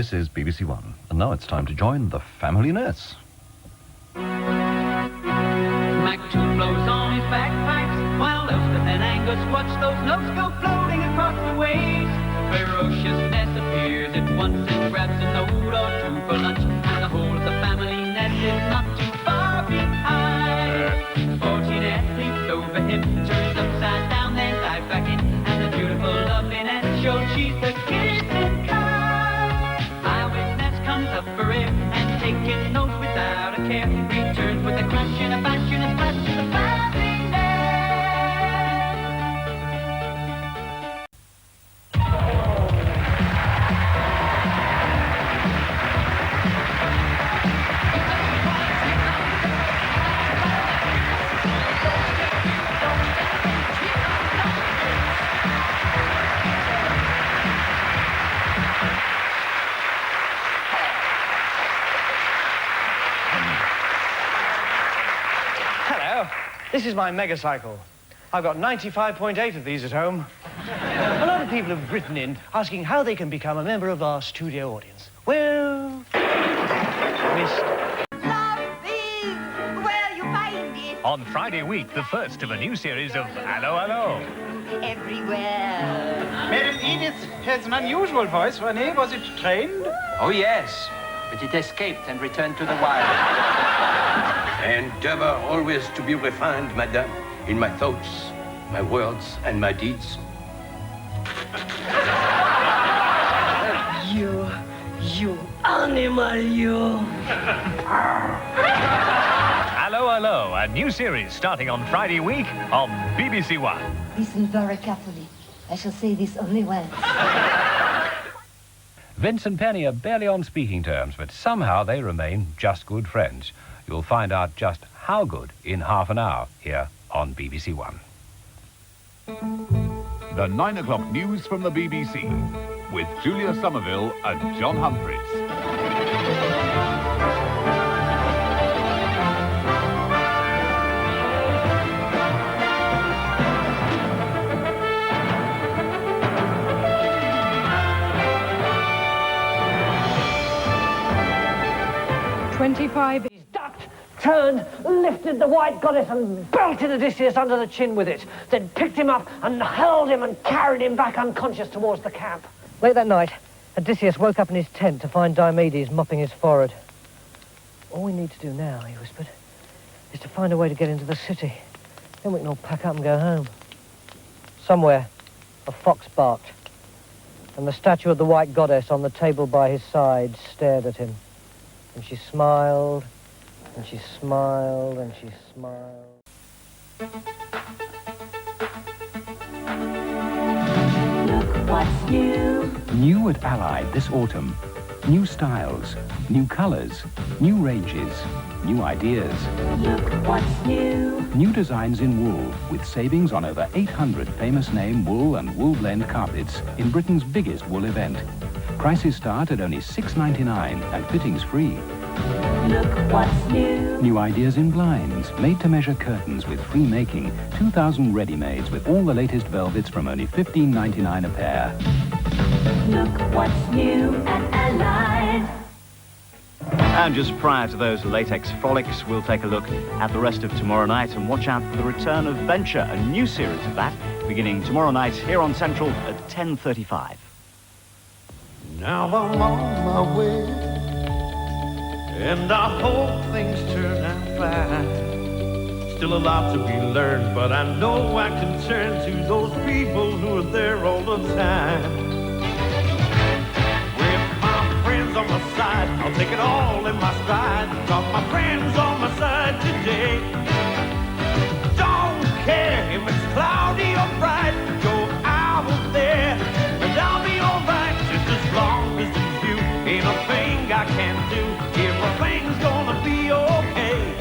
This is BBC One, and now it's time to join the family nurse. Mac 2 blows on his bagpipes, while Elspeth and Angus watch those notes go floating across the waves. Ferociousness appears at once and grabs a note or two for lunch, and the whole of the family nest is not too far behind. Fortunately, over him turns upside down, then dives back in, and the beautiful loveliness shows she's the kissing kind. Eyewitness comes up for air and taking notes without a care, returns with a question, a fashion, a splash to the family This is my megacycle. I've got 95.8 of these at home. A lot of people have written in asking how they can become a member of our studio audience. Well, missed. Love is where you find it. On Friday week, the first of a new series of Hello, Hello. Everywhere. Madam Edith has an unusual voice, René. Was it trained? Oh, yes, but it escaped and returned to the wild. Endeavor always to be refined, madame, in my thoughts, my words, and my deeds. You animal, you. Hello, Hello, a new series starting on Friday week on BBC One. Listen very carefully. I shall say this only once. Vince and Penny are barely on speaking terms, but somehow they remain just good friends. You'll find out just how good in half an hour here on BBC One. The 9 o'clock news from the BBC with Julia Somerville and John Humphreys. 25. He's ducked, turned, lifted the white goddess and belted Odysseus under the chin with it, then picked him up and hurled him and carried him back unconscious towards the camp. Late that night, Odysseus woke up in his tent to find Diomedes mopping his forehead. All we need to do now, he whispered, is to find a way to get into the city. Then we can all pack up and go home. Somewhere, a fox barked, and the statue of the white goddess on the table by his side stared at him. And she smiled, and she smiled, and she smiled. Look what's new. New at Allied this autumn. New styles, new colours, new ranges, new ideas. Look what's new. New designs in wool, with savings on over 800 famous name wool and wool blend carpets in Britain's biggest wool event. Prices start at only $6.99 and fittings free. Look what's new. New ideas in blinds, made-to-measure curtains with free making, 2,000 ready-mades with all the latest velvets from only $15.99 a pair. Look what's new at Allied. And just prior to those latex frolics, we'll take a look at the rest of tomorrow night and watch out for the return of Venture, a new series of that, beginning tomorrow night here on Central at 10:35. Now I'm on my way, and I hope things turn out fine. Still a lot to be learned, but I know I can turn to those people who are there all the time. With my friends on my side, I'll take it all in my stride. Got my friends on my side today. Don't care if it's cloudy or bright, go out there and I'll be alright. Just as long as it's you, ain't a thing I can't do. Everything's gonna be okay.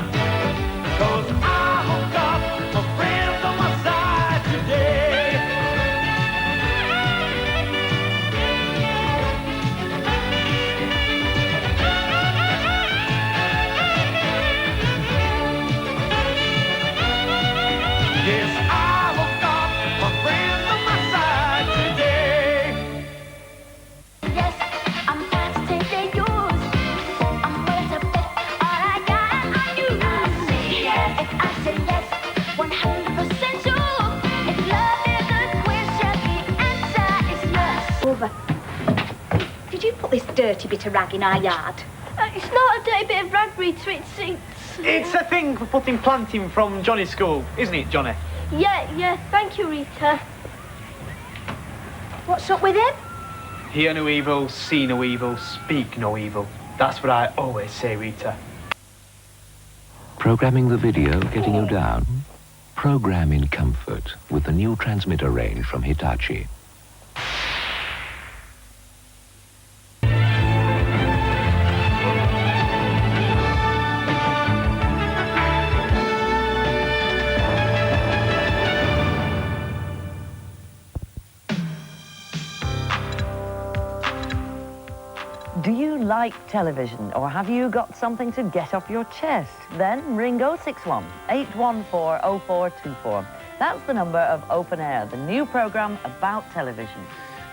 'Cause I've got my friends on my side today. dirty bit of rag in our yard. It's not a dirty bit of rag, Rita, It's a thing for putting planting from Johnny's school, isn't it, Johnny? Yeah, thank you, Rita. What's up with him? Hear no evil, see no evil, speak no evil. That's what I always say, Rita. Programming the video getting you down? Program in comfort with the new transmitter range from Hitachi. Do you like television, or have you got something to get off your chest? Then ring 061 814 0424. That's the number of Open Air, the new programme about television.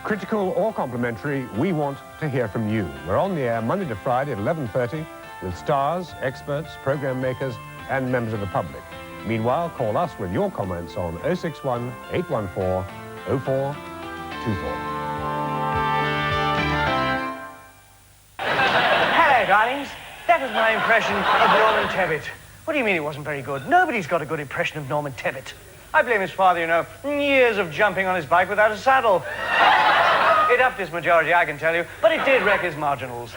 Critical or complimentary, we want to hear from you. We're on the air Monday to Friday at 11:30 with stars, experts, programme makers and members of the public. Meanwhile, call us with your comments on 061 814 0424. Hello, darlings. That was my impression of Norman Tebbit. What do you mean it wasn't very good? Nobody's got a good impression of Norman Tebbit. I blame his father, you know. Years of jumping on his bike without a saddle. It upped his majority, I can tell you, but it did wreck his marginals.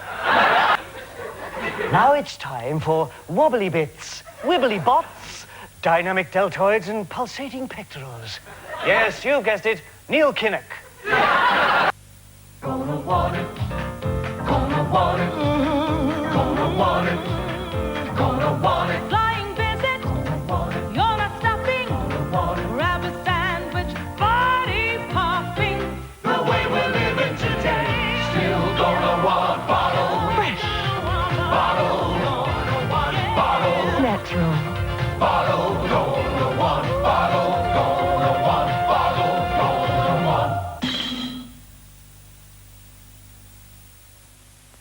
Now it's time for wobbly bits, wibbly bots, dynamic deltoids and pulsating pectorals. Yes, you've guessed it, Neil Kinnock. Gonna water